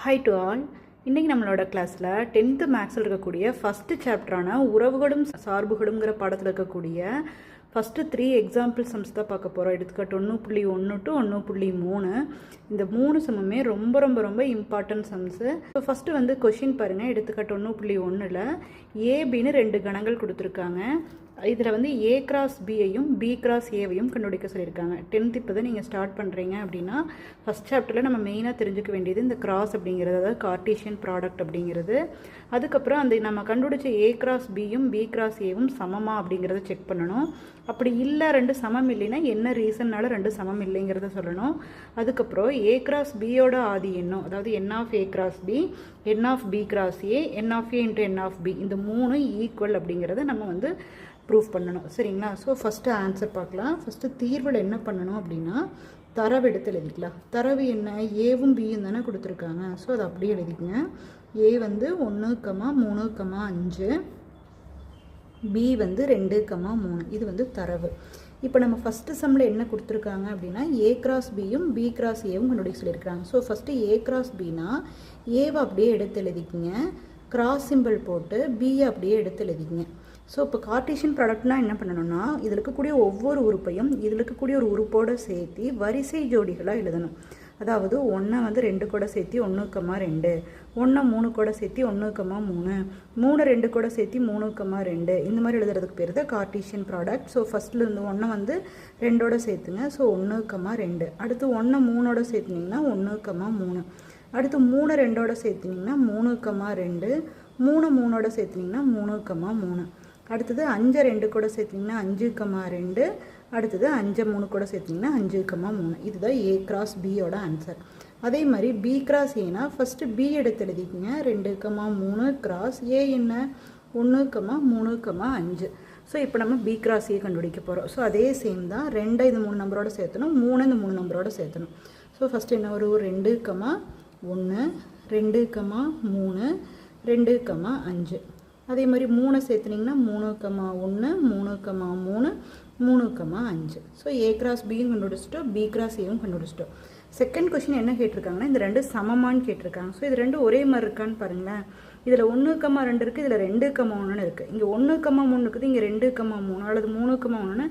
Hi to all. இன்றைக்கி நம்மளோட கிளாஸில் 10th மேக்ஸில் இருக்கக்கூடிய ஃபஸ்ட்டு சாப்டரான உறவுகளும் சார்புகளுங்கிற பாடத்தில் இருக்கக்கூடிய ஃபஸ்ட்டு 3 எக்ஸாம்பிள் சம்ஸ் தான் பார்க்க போகிறோம். எடுத்துக்காட்டு 1.1 to 1.3. இந்த 3 சம்முமே ரொம்ப ரொம்ப ரொம்ப இம்பார்ட்டன்ட் சம்ஸு. ஸோ ஃபஸ்ட்டு வந்து கொஷின் பாருங்கள். எடுத்துக்காட்டு 1.1ல் ஏபின்னு 2 கணங்கள் கொடுத்துருக்காங்க. இதில் வந்து ஏ கிராஸ் பியையும் பி கிராஸ் ஏவையும் கண்டுபிடிக்க சொல்லியிருக்காங்க. 10th இப்போ தான் நீங்கள் ஸ்டார்ட் பண்ணுறீங்க அப்படின்னா ஃபஸ்ட் சாப்டரில் நம்ம மெயினாக தெரிஞ்சுக்க வேண்டியது இந்த கிராஸ் அப்படிங்கிறது, அதாவது கார்ட்டீசியன் ப்ராடக்ட் அப்படிங்கிறது. அதுக்கப்புறம் அந்த நம்ம கண்டுபிடிச்ச ஏ கிராஸ் பியும் பி கிராஸ் ஏவும் சமமா அப்படிங்கிறத செக் பண்ணணும். அப்படி இல்லை 2 சமம் இல்லைன்னா என்ன ரீசன்னால 2 சமம் இல்லைங்கிறத சொல்லணும். அதுக்கப்புறம் ஏ கிராஸ் பியோட ஆதி எண்ணும், அதாவது n of A cross B, n of B cross A, n of A into n of B, இந்த 3 ஈக்குவல் அப்படிங்கிறத நம்ம வந்து ப்ரூஃப் பண்ணணும். சரிங்களா? ஸோ ஃபஸ்ட்டு ஆன்சர் பார்க்கலாம். ஃபஸ்ட்டு தீர்வில் என்ன பண்ணணும் அப்படின்னா தரவு எடுத்து எழுதிக்கலாம். தரவு என்ன? ஏவும் பியும் தானே கொடுத்துருக்காங்க. ஸோ அதை அப்படியே எழுதிக்கங்க. ஏ வந்து 1,3,5, பி வந்து 2,3. இது வந்து தரவு. இப்போ நம்ம ஃபஸ்ட்டு சம்மில் என்ன கொடுத்துருக்காங்க அப்படின்னா ஏ கிராஸ் பியும் பி கிராஸ் ஏவும் கண்டுபிடிக்க சொல்லியிருக்காங்க. ஸோ ஃபஸ்ட்டு ஏ கிராஸ் பின்னா ஏவை அப்படியே எடுத்து எழுதிக்கிங்க, கிராஸ் சிம்பிள் போட்டு பியை அப்படியே எடுத்து எழுதிக்கிங்க. ஸோ இப்போ கார்ட்டீசியன் ப்ராடக்ட்னால் என்ன பண்ணணும்னா இதில் இருக்கக்கூடிய ஒவ்வொரு உறுப்பையும் இதில் இருக்கக்கூடிய ஒரு உறுப்போடு சேர்த்து வரிசை ஜோடிகளாக எழுதணும். அதாவது 1 வந்து 2 கூட சேர்த்து 1,2, 1 3 கூட சேர்த்து 1,3, 3 2 கூட சேர்த்து 3,2, இந்த மாதிரி எழுதுறதுக்கு பேர் தான் கார்ட்டீசியன் ப்ராடக்ட். ஸோ ஃபஸ்ட்டில் இருந்து 1 வந்து 2ஓட சேர்த்துங்க. ஸோ 1,2. அடுத்து 1 3ஓட சேர்த்துனிங்கன்னா 1,3. அடுத்து 3 2ஓட சேர்த்துனிங்கன்னா 3,2, 3 3ஓட சேர்த்துனிங்கன்னா 3,3. அடுத்தது 5 2 கூட சேர்த்திங்கன்னா 5,2, அடுத்தது 5 3 கூட சேர்த்திங்கன்னா 5,3. இதுதான் ஏ கிராஸ் பியோட ஆன்சர். அதே மாதிரி பி கிராஸ் ஏனா ஃபஸ்ட்டு பி எடுத்து எழுதிக்கிங்க. 2,3 கிராஸ் ஏ என்ன? 1,3,5. ஸோ இப்போ நம்ம பி கிராஸ் ஏ கண்டுபிடிக்க போகிறோம். ஸோ அதே சேம் தான். 2 இந்த 3 நம்பரோட சேர்த்தணும், 3 இந்த 3 நம்பரோட சேர்த்தணும். ஸோ ஃபஸ்ட்டு என்ன வரும்? 2,1, 2,3, 2,5. அதே மாதிரி 3 சேர்த்துனிங்கன்னா 3,1, 3,3, 3,5. ஸோ ஏ கிராஸ் பியும் கண்டுபிடிச்சிட்டோம், பி கிராஸ் ஏவும் கண்டுபிடிச்சிட்டோம். செகண்ட் கொஸ்டின் என்ன கேட்டிருக்காங்கன்னா இந்த 2 சமமானு கேட்டிருக்காங்க. ஸோ இது 2 ஒரே மாதிரி இருக்கான்னு பாருங்களேன். இதில் 1,2 இருக்குது, இதில் 2,1 இருக்குது. இங்கே 1,3 இருக்குது, இங்கே 2,3 அல்லது 3,1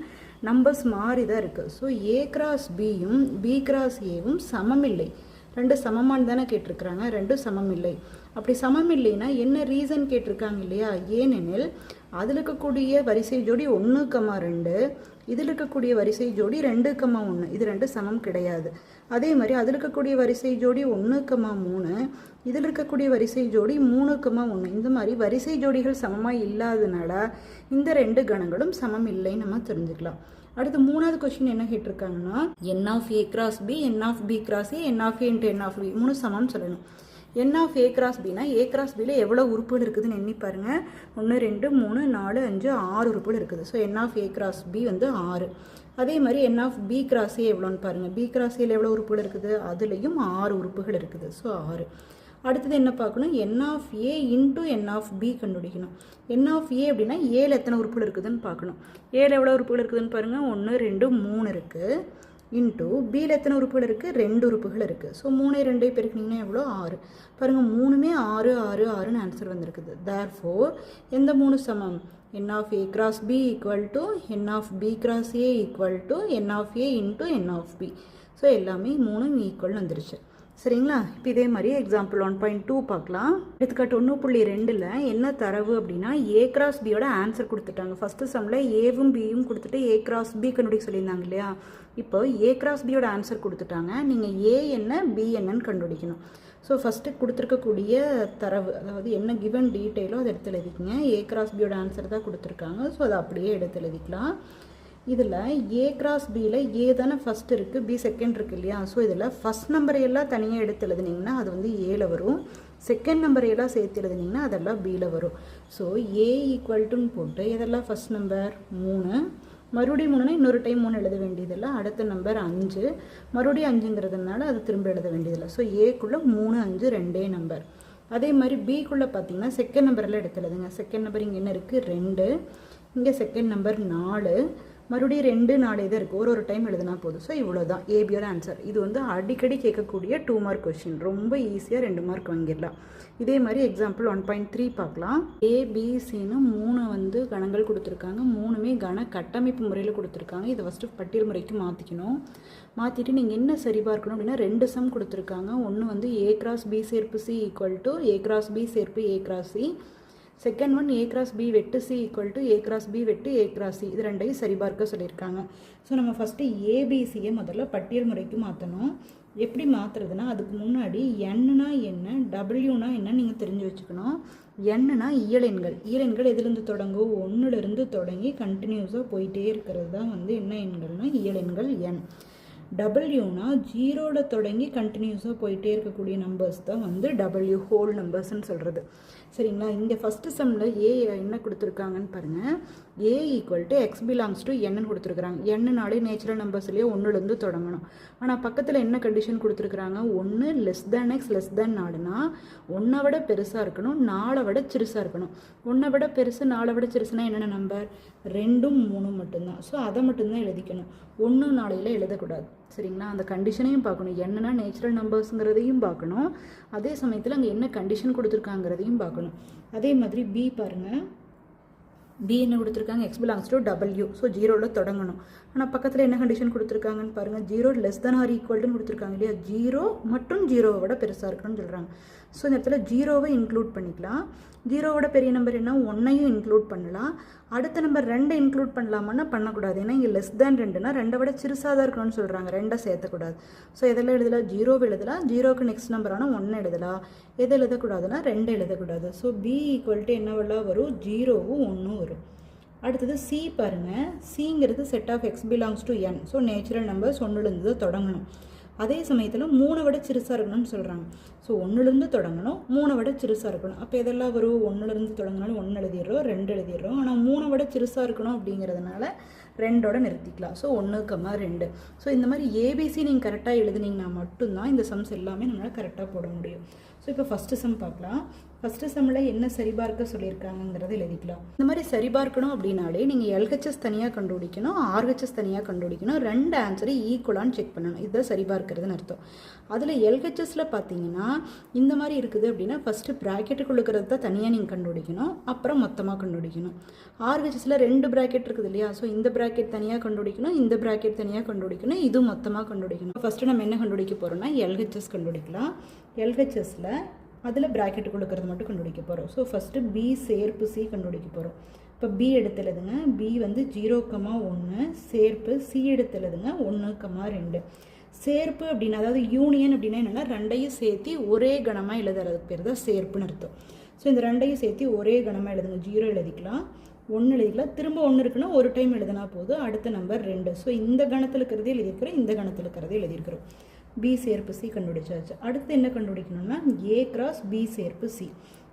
நம்பர்ஸ் மாறி தான் இருக்குது. ஸோ ஏ கிராஸ் பியும் பி கிராஸ் ஏவும் சமம் இல்லை. 2 சமமானு தானே கேட்டிருக்கிறாங்க, 2 சமம் இல்லை. அப்படி சமம் இல்லைன்னா என்ன ரீசன் கேட்டிருக்காங்க இல்லையா? ஏனெனில் அதில் இருக்கக்கூடிய வரிசை ஜோடி 1,2, இதில் இருக்கக்கூடிய வரிசை ஜோடி 2,1, இது 2 சமம் கிடையாது. அதே மாதிரி அதில் இருக்கக்கூடிய வரிசை ஜோடி 1,3, இதில் இருக்கக்கூடிய வரிசை ஜோடி 3,1, இந்த மாதிரி வரிசை ஜோடிகள் சமமாக இல்லாதனால இந்த 2 கணங்களும் சமம் இல்லைன்னு நம்ம தெரிஞ்சுக்கலாம். அடுத்து 3வது கொஸ்டின் என்ன கேட்டிருக்காங்கன்னா n of A cross B, n of B cross A, n of A into n of B 3 சமம்னு சொல்லணும். என் ஆஃப் ஏ கிராஸ் பினா ஏ கிராஸ் பியில் எவ்வளோ உறுப்புகள் இருக்குதுன்னு எண்ணி பாருங்கள். 1 2 3 4 5 6 உறுப்புகள் இருக்குது. So N of A cross B வந்து 6. அதே மாதிரி N of B cross A எவ்வளோன்னு பாருங்கள். பி கிராஸ் ஏல எவ்வளோ உறுப்புகள் இருக்குது? அதுலேயும் 6 உறுப்புகள் இருக்குது. ஸோ 6. அடுத்தது என்ன பார்க்கணும்? N of A into n of B கண்டுபிடிக்கணும். என் ஆஃப் ஏ அப்படின்னா ஏல எத்தனை உறுப்புகள் இருக்குதுன்னு பார்க்கணும். ஏல எவ்வளோ உறுப்புகள் இருக்குதுன்னு பாருங்கள். 1 2 3 இருக்குது. இன்ட்டு பியில் எத்தனை உறுப்புகள் இருக்குது? 2 உறுப்புகள் இருக்குது. ஸோ 3 2 பெருக்கினீங்கன்னா எவ்வளோ? 6. பாருங்கள் 3மே 6 6 6ன்னு ஆன்சர் வந்திருக்குது. தேர்ஃபோர் எந்த 3 சமம்? N of A cross B equal to n of B cross A equal to n of A into n of B. So எல்லாமே 3 ஈக்குவல் வந்துருச்சு. சரிங்களா? இப்போ இதே மாதிரி எக்ஸாம்பிள் 1.2 பார்க்கலாம். எடுத்துக்காட்டு 1.2ல் என்ன தரவு அப்படின்னா ஏ கிராஸ் பியோட ஆன்சர் கொடுத்துட்டாங்க. ஃபஸ்ட்டு சம்மில் ஏவும் பியும் கொடுத்துட்டு ஏ கிராஸ் பி கண்டுபிடிக்க சொல்லியிருந்தாங்க இல்லையா? இப்போ ஏ கிராஸ் பியோட ஆன்சர் கொடுத்துட்டாங்க. நீங்கள் ஏ என்ன பி என்னன்னு கண்டுபிடிக்கணும். ஸோ ஃபஸ்ட்டு கொடுத்துருக்கக்கூடிய தரவு, அதாவது என்ன கிவன் டீட்டெயிலோ அதை எடுத்து எழுதிக்கங்க. ஏ கிராஸ் பியோட ஆன்சர் தான் கொடுத்துருக்காங்க. ஸோ அதை அப்படியே எடுத்து எழுதிக்கலாம். இதில் ஏ கிராஸ் பியில் ஏ தானே ஃபஸ்ட் இருக்குது, பி செகண்ட் இருக்குது இல்லையா? ஸோ இதில் ஃபஸ்ட் நம்பரையெல்லாம் தனியாக எடுத்து எழுதுனீங்கன்னா அது வந்து ஏல வரும். செகண்ட் நம்பரையெல்லாம் சேர்த்து எழுதுனீங்கன்னா அதெல்லாம் பியில் வரும். ஸோ ஏ ஈக்குவல்ட்டுன்னு போட்டு இதெல்லாம் ஃபஸ்ட் நம்பர் 3, மறுபடியும் 3னா இன்னொரு டைம் 3 எழுத வேண்டியதில்லை. அடுத்த நம்பர் 5, மறுபடியும் 5ங்கிறதுனால அது திரும்ப எழுத வேண்டியதில்லை. ஸோ ஏக்குள்ளே 3 5 2 நம்பர். அதே மாதிரி பிக்குள்ளே பார்த்தீங்கன்னா செகண்ட் நம்பரெல்லாம் எடுத்து எழுதுங்க. செகண்ட் நம்பர் இங்கே என்ன இருக்குது? 2, இங்கே செகண்ட் நம்பர் 4, மறுபடியும் 2 4 இது இருக்குது, ஒரு டைம் எழுதுனா போதும். ஸோ இவ்வளோ தான் ஏபியோட ஆன்சர். இது வந்து அடிக்கடி கேட்கக்கூடிய 2 மார்க் கொஷின், ரொம்ப ஈஸியாக 2 மார்க் வாங்கிடலாம். இதே மாதிரி எக்ஸாம்பிள் 1.3 பார்க்கலாம். ஏபிசின்னு 3 வந்து கணங்கள் கொடுத்துருக்காங்க. 3மே கண கட்டமைப்பு முறையில் கொடுத்துருக்காங்க. இதை ஃபஸ்ட்டு பட்டியல் முறைக்கு மாற்றிக்கணும். மாற்றிட்டு நீங்கள் என்ன சரி பார்க்கணும் அப்படின்னா 2 சம் கொடுத்துருக்காங்க. ஒன்று வந்து ஏ கிராஸ் பி சேர்ப்பு C equal to A cross B சேர்ப்பு A cross C. Second one A cross B வெட்டு C equal to A cross B வெட்டு ஏ கிராஸ் சி. இது ரெண்டையும் சரிபார்க்க சொல்லியிருக்காங்க. ஸோ நம்ம ஃபஸ்ட்டு ஏபிசியை முதல்ல பட்டியல் முறைக்கு மாற்றணும். எப்படி மாற்றுறதுன்னா அதுக்கு முன்னாடி என்னா என்ன டபிள்யூனா என்ன நீங்கள் தெரிஞ்சு வச்சுக்கணும். என்னா இயலெண்கள். இயலெண்கள் எதுலேருந்து தொடங்கும்? 1லேருந்து தொடங்கி கண்டினியூஸாக போயிட்டே இருக்கிறது தான் வந்து என்ன எண்கள்னா இயலெண்கள் என். டபிள்யூனா 0ட தொடங்கி கண்டினியூஸாக போயிட்டே இருக்கக்கூடிய நம்பர்ஸ் தான் வந்து டபிள்யூ ஹோல் நம்பர்ஸ்ன்னு சொல்கிறது. சரிங்களா? இங்கே ஃபஸ்ட்டு சம்மில் ஏ என்ன கொடுத்துருக்காங்கன்னு பாருங்கள். A equal to x belongs to என்னன்னு கொடுத்துருக்குறாங்க. என்னனாலே நேச்சுரல் நம்பர்ஸ்லேயே 1லேருந்து தொடங்கணும். ஆனால் பக்கத்தில் என்ன கண்டிஷன் கொடுத்துருக்குறாங்க? 1 less than x less than 4னா 1 விட பெருசாக இருக்கணும், 4 விட சிறுசாக இருக்கணும். 1 விட பெருசு 4 விட சிறுசுனா என்னென்ன நம்பர்? 2 3 மட்டும்தான். ஸோ அதை மட்டும்தான் எழுதிக்கணும். 1 4 எழுதக்கூடாது. சரிங்களா? அந்த கண்டிஷனையும் பார்க்கணும். என்னன்னா நேச்சுரல் நம்பர்ஸுங்கிறதையும் பார்க்கணும். அதே சமயத்தில் அங்கே என்ன கண்டிஷன் கொடுத்துருக்காங்கிறதையும் பார்க்கணும். அதே மாதிரி பி பாருங்கள். பி என்ன கொடுத்துருக்காங்க? X belongs to W. So 0வில் தொடங்கணும். ஆனால் பக்கத்தில் என்ன கண்டிஷன் கொடுத்துருக்காங்கன்னு பாருங்கள். 0 லெஸ் தென் ஆர் ஈக்குவல்ட்டுன்னு கொடுத்துருக்காங்க இல்லையா? 0 மற்றும் 0வை விட பெருசாக இருக்கணும்னு சொல்கிறாங்க. ஸோ இந்த இடத்துல 0வை இன்க்ளூட் பண்ணிக்கலாம். 0வோட பெரிய நம்பர் என்ன? 1ஐயும் இன்க்ளூட் பண்ணலாம். அடுத்த நம்பர் 2 இன்க்ளூட் பண்ணலாமான்னா பண்ணக்கூடாது. ஏன்னா இங்கே லெஸ் தேன் 2னா 2 விட சிறுசாக தான் இருக்கணும்னு சொல்கிறாங்க. 2 சேர்த்தக்கூடாது. ஸோ எதெல்லாம் எழுதலாம்? 0 எழுதலாம். 0க்கு நெக்ஸ்ட் நம்பரான 1 எழுதலாம். எது எழுதக்கூடாதுன்னா 2 எழுதக்கூடாது. ஸோ பி ஈக்குவல் டு என்னவெல்லாம் வரும்? 0வும் 1ம் வரும். அடுத்தது சி பாருங்கள். சிங்கிறது set of x belongs to N. So natural numbers 1லேருந்து தான் தொடங்கணும். அதே சமயத்தில் 3 விட சிறுசாக இருக்கணும்னு சொல்கிறாங்க. ஸோ 1லேருந்து தொடங்கணும், 3 விட சிறுசாக இருக்கணும். அப்போ எதெல்லாம் வரும்? 1லேருந்து தொடங்கினாலும் 1 எழுதிடுறோம், 2 எழுதிடுறோம். ஆனால் 3 விட சிறுசாக இருக்கணும் அப்படிங்கிறதுனால 2ஓட நிறுத்திக்கலாம். ஸோ 1, 2. ஸோ இந்த மாதிரி ஏபிசி நீங்கள் கரெக்டாக எழுதுனீங்கன்னா மட்டும்தான் இந்த சம்ஸ் எல்லாமே நம்மளால் கரெக்டாக போட முடியும். ஸோ இப்போ ஃபஸ்ட்டு சம் பார்க்கலாம். ஃபஸ்ட்டு சம்மில் என்ன சரிபார்க்க சொல்லியிருக்காங்கிறத எழுதிக்கலாம். இந்த மாதிரி சரிபார்க்கணும் அப்படின்னாலே நீங்கள் எல்ஹெச்எஸ் தனியாக கண்டுபிடிக்கணும், ஆர்ஹெச்எஸ் தனியாக கண்டுபிடிக்கணும். 2 ஆன்சரை ஈக்குவலான்னு செக் பண்ணணும். இதுதான் சரிபார்க்கிறதுன்னு அர்த்தம். அதில் எல்ஹெச்எஸில் பார்த்தீங்கன்னா இந்த மாதிரி இருக்குது அப்படின்னா ஃபஸ்ட்டு ப்ராக்கெட்டுக்குள்ளுக்கிறது தான் தனியாக நீங்கள் கண்டுபிடிக்கணும், அப்புறம் மொத்தமாக கண்டுபிடிக்கணும். ஆர்ஹெச்எஸில் 2 ப்ராக்கெட் இருக்குது இல்லையா? ஸோ இந்த ப்ராக்கெட் தனியாக கண்டுபிடிக்கணும், இந்த ப்ராக்கெட் தனியாக கண்டுபிடிக்கணும், இது மொத்தமாக கண்டுபிடிக்கணும். ஃபஸ்ட்டு நம்ம என்ன கண்டுபிடிக்க போகிறோம்னா எல்ஹெச்எஸ் கண்டுபிடிக்கலாம். எல்ஹெச்எஸில் அதில் ப்ராக்கெட்டு கொடுக்கறது மட்டும் கண்டுபிடிக்க போகிறோம். ஸோ ஃபஸ்ட்டு பி சேர்ப்பு சி கண்டுபிடிக்க போகிறோம். இப்போ பி எடுத்து எழுதுங்க. பி வந்து 0,1 சேர்ப்பு சி எடுத்து எழுதுங்க 1,2. சேர்ப்பு அப்படின்னா அதாவது யூனியன் அப்படின்னா என்னென்னா 2ஐயும் சேர்த்து ஒரே கணமாக எழுதுறதுக்கு பேர் தான் சேர்ப்புன்னு அர்த்தம். ஸோ இந்த 2ஐயும் சேர்த்து ஒரே கணமாக எழுதுங்க. 0 எழுதிக்கலாம், 1 எழுதிக்கலாம். திரும்ப 1 இருக்குன்னா ஒரு டைம் எழுதினா போதும். அடுத்த நம்பர் 2. ஸோ இந்த கணத்தில் இருக்கிறதே எழுதியிருக்கிறோம், இந்த கணத்தில் இருக்கிறதே எழுதியிருக்கிறோம். பி சேர்ப்பு சி கண்டுபிடிச்சாச்சு. அடுத்து என்ன கண்டுபிடிக்கணும்னா ஏ கிராஸ் பி சேர்ப்பு சி.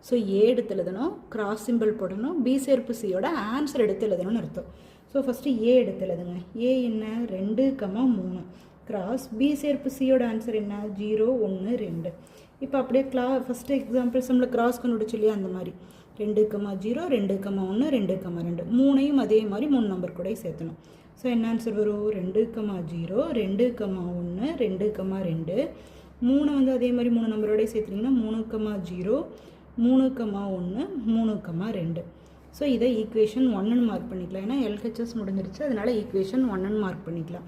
ஸோ ஏ எடுத்து எழுதணும், கிராஸ் சிம்பிள் போடணும், பி சேர்ப்பு சியோட ஆன்சர் எடுத்து எழுதணும்னு அர்த்தம். ஸோ ஃபஸ்ட்டு ஏ எடுத்து எழுதுங்க. ஏ என்ன? 2,3 கிராஸ் பி சேர்ப்பு சியோட ஆன்சர் என்ன? 0, 1, 2. இப்போ அப்படியே ஃபஸ்ட்டு எக்ஸாம்பிள் சம்மில் கிராஸ் கண்டுபிடிச்சு இல்லையா? அந்த மாதிரி 2,0, 2,1, 2,2 மூணையும் அதே மாதிரி 3 நம்பர் கூட சேர்த்தணும். ஸோ என்ன ஆன்சர் வரும்? 2,0, 2,1, 2,2. 3 வந்து அதே மாதிரி 3 நம்பரோட சேர்த்துட்டிங்கன்னா 3,0, 3,1, 3,2. ஸோ இதை ஈக்குவேஷன் 1ன்னு மார்க் பண்ணிக்கலாம். ஏன்னா எல்ஹெச்எஸ் முடிஞ்சிருச்சு, அதனால் ஈக்குவேஷன் 1ன்னு மார்க் பண்ணிக்கலாம்.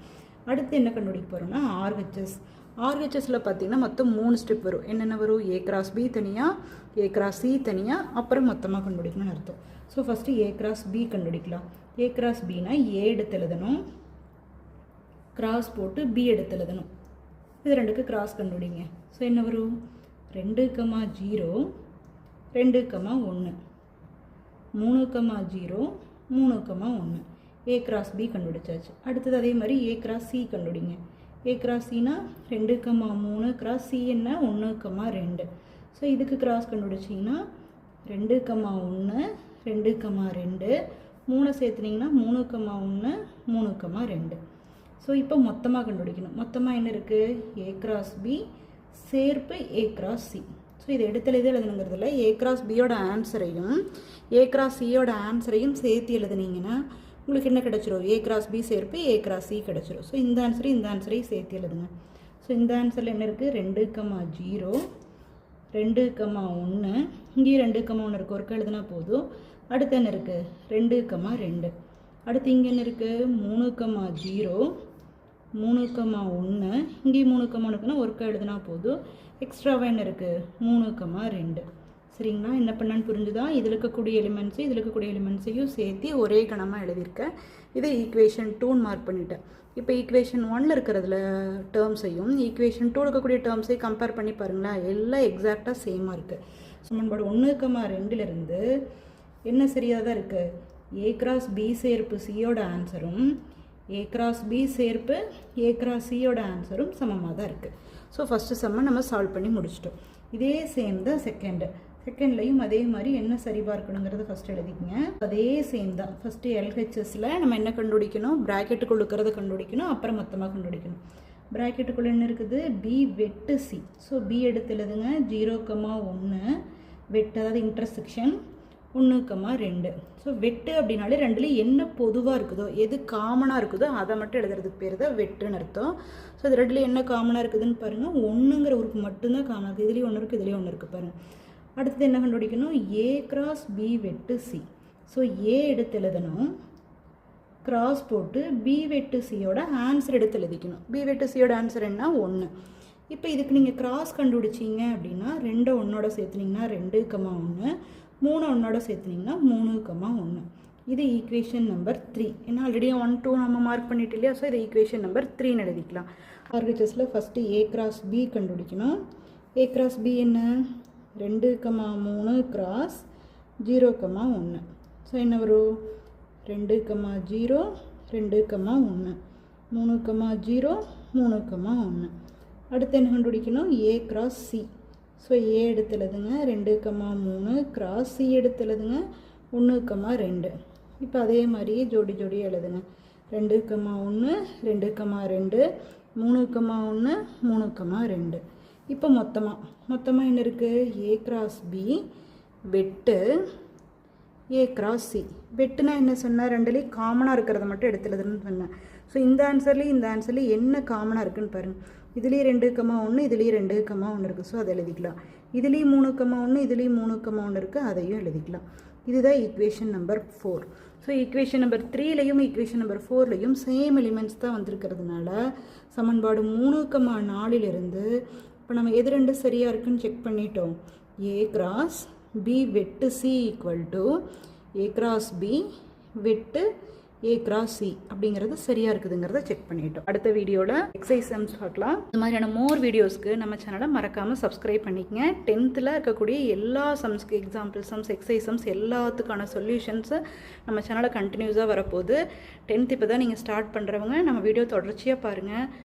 அடுத்து என்ன கண்டுபிடிக்க போகிறோம்னா ஆர்ஹெச்எஸ். ஆர்ஹெச்எஸில் பார்த்தீங்கன்னா மொத்தம் 3 ஸ்டெப் வரும். என்னென்ன வரும்? ஏ கிராஸ் பி தனியாக, ஏ கிராஸ் சி தனியாக, அப்புறம் மொத்தமாக கண்டுபிடிக்கணும்னு அர்த்தம். So first A cross B கண்டுபிடிக்கலாம். ஏ கிராஸ் பினா ஏ எடுத்து எழுதணும், கிராஸ் போட்டு பி எடுத்து எழுதணும். இது 2க்கு கிராஸ் கண்டுபிடிங்க. ஸோ என்ன வரும்? 2,0, 2,1, 3,0, 3,1. ஏ கிராஸ் பி கண்டுபிடிச்சாச்சு. அடுத்தது அதே மாதிரி ஏ கிராஸ் சி கண்டுபிடிங்க. ஏ கிராஸ் சினா 2,3 கிராஸ் சி என்ன? 1,2. ஸோ இதுக்கு கிராஸ் கண்டுபிடிச்சிங்கன்னா 2,1, 2,2, 3 சேர்த்துனிங்கன்னா 3,1, 3,2. ஸோ இப்போ மொத்தமாக கண்டுபிடிக்கணும். மொத்தமாக என்ன இருக்குது? ஏ கிராஸ் பி சேர்ப்பு ஏ கிராஸ் சி. ஸோ இதை எடுத்து எழுதணுங்கிறது இல்லை, ஏ கிராஸ் பியோட ஆன்சரையும் ஏ கிராஸ் சியோட ஆன்சரையும் சேர்த்து எழுதுனீங்கன்னா உங்களுக்கு என்ன கிடச்சிரும்? A cross B சேர்ப்பு A cross C கிடச்சிரும். ஸோ இந்த ஆன்சரையும் சேர்த்து எழுதுங்க. ஸோ இந்த ஆன்சரில் என்ன இருக்குது? 2,0 2,1 இங்கேயும் 2,1 இருக்குது. ஒர்க்கு எழுதுனா போதும். அடுத்து என்ன இருக்குது? 2,2 அடுத்து இங்கே என்ன இருக்குது? 3,0 3,1 இங்கேயும் 3,1க்குன்னா ஒர்க்கு எழுதுனா போதும். எக்ஸ்ட்ராவாக என்ன இருக்குது? 3,2 சரிங்களா? என்ன பண்ணான்னு புரிஞ்சுதா? இதில் இருக்கக்கூடிய எலிமெண்ட்ஸையும் சேர்த்து ஒரே கணமாக எழுதியிருக்கேன். இதை ஈக்குவேஷன் 2ன்னு மார்க் பண்ணிட்டேன். இப்போ ஈக்குவேஷன் 1ல் இருக்கிறதுல டேர்ம்ஸையும் ஈக்குவேஷன் 2 இருக்கக்கூடிய டேர்ம்ஸையும் கம்பேர் பண்ணி பாருங்களேன். எல்லாம் எக்ஸாக்டாக சேமாக இருக்குது. சமன்பாடு 1,2லிருந்து என்ன சரியாக தான் இருக்குது? A cross B சேர்ப்பு Cயோட ஆன்சரும் A cross B சேர்ப்பு A cross Cயோட ஆன்சரும் சமமாக தான் இருக்குது. ஸோ ஃபஸ்ட்டு செம்மை நம்ம சால்வ் பண்ணி முடிச்சிட்டோம். இதே சேம் தான் செகண்ட்லையும் அதே மாதிரி என்ன சரி பார்க்கணுங்கிறத ஃபஸ்ட் எழுதிக்கங்க. அதே சேம் தான். ஃபஸ்ட்டு LHSல நம்ம என்ன கண்டுபிடிக்கணும்? ப்ராக்கெட்டுக்குள்ள இருக்கிறத கண்டுபிடிக்கணும், அப்புறம் மொத்தமாக கண்டுபிடிக்கணும். ப்ராக்கெட்டுக்குள்ளே என்ன இருக்குது? B வெட்டு C. ஸோ B எடுத்து எழுதுங்க. 0,1 வெட்டு, அதாவது இன்டர்செக்ஷன் 1,2. ஸோ வெட்டு அப்படின்னாலே ரெண்டுலேயும் என்ன பொதுவாக இருக்குதோ, எது காமனாக இருக்குதோ அதை மட்டும் எழுதுறதுக்கு பேர் தான் வெட்டுன்னு அர்த்தம். ஸோ இது ரெண்டுலேயும் என்ன காமனாக இருக்குதுன்னு பாருங்கள். 1ங்கிற உறுப்பு மட்டும்தான் காமனாக இருக்குது. இதுலேயும் 1 இருக்குது, இதுலேயும் 1 இருக்குது பாருங்கள். அடுத்தது என்ன கண்டுபிடிக்கணும்? A cross B வெட்டு C. ஸோ A எடுத்து எழுதணும், கிராஸ் போட்டு B வெட்டு Cயோட ஆன்சர் எடுத்து எழுதிக்கணும். B வெட்டு Cயோட ஆன்சர் என்ன? 1. இப்போ இதுக்கு நீங்கள் கிராஸ் கண்டுபிடிச்சிங்க அப்படின்னா 2 1ஓட சேர்த்துனீங்கன்னா 2,1 3 1ஓட சேர்த்துனீங்கன்னா 3,1. இது ஈக்குவேஷன் நம்பர் 3. ஏன்னா ஆல்ரெடி 1 2 நம்ம மார்க் பண்ணிட்டு இல்லையா? ஸோ இது ஈக்குவேஷன் நம்பர் 3ன்னு எழுதிக்கலாம். RHSல ஃபஸ்ட்டு A cross B கண்டுபிடிக்கணும். A cross B என்ன? 2,3 cross 0,1. ஸோ என்ன வரும்? 2,0 2,1 3,0 3,1. அடுத்து என்ன கண்டுபிடிக்கணும்? A cross C. So A எடுத்து எழுதுங்க. 2,3 cross C எடுத்து எழுதுங்க. 1,2. இப்போ அதே மாதிரி ஜோடி எழுதுங்க. 2,1 2,2 3,1 3,2. இப்போ மொத்தமாக என்ன இருக்குது? A cross B வெட்டு A cross C. வெட்டுனா என்ன சொன்னால் ரெண்டுலேயும் காமனாக இருக்கிறத மட்டும் எடுத்துலதுன்னு சொன்னேன். ஸோ இந்த ஆன்சர்லேயும் என்ன காமனாக இருக்குதுன்னு பாருங்கள். இதுலேயும் 2,1 இதுலேயும் 2,1 இருக்குது. ஸோ அதை எழுதிக்கலாம். இதுலேயும் 3,1 இதுலேயும் 3,1 இருக்குது, அதையும் எழுதிக்கலாம். இதுதான் equation number 4. So equation number 3லையும் ஈக்குவேஷன் நம்பர் 4லையும் சேம் எலிமெண்ட்ஸ் தான் வந்திருக்கிறதுனால சமன்பாடு 3,4லிருந்து இப்போ நம்ம எது ரெண்டு சரியாக இருக்குன்னு செக் பண்ணிட்டோம். A cross B வெட்டு C equal to A cross B வெட்டு A cross C அப்படிங்கிறது சரியாக இருக்குதுங்கிறத செக் பண்ணிட்டோம். அடுத்த வீடியோவில் எக்ஸசைஸ் சம்ஸ் பார்க்கலாம். இந்த மாதிரியான மோர் வீடியோஸ்க்கு நம்ம சேனலை மறக்காமல் சப்ஸ்கிரைப் பண்ணிக்கங்க. 10th இருக்கக்கூடிய எல்லா சம்ஸ்க்கு எக்ஸாம்பிள் சம்ஸ், எக்ஸசைஸ் சம்ஸ் எல்லாத்துக்கான சொல்யூஷன்ஸு நம்ம சேனலில் கண்டினியூஸாக வரப்போகுது. 10th இப்போ தான் நீங்கள் ஸ்டார்ட் பண்ணுறவங்க நம்ம வீடியோ தொடர்ச்சியாக பாருங்கள்.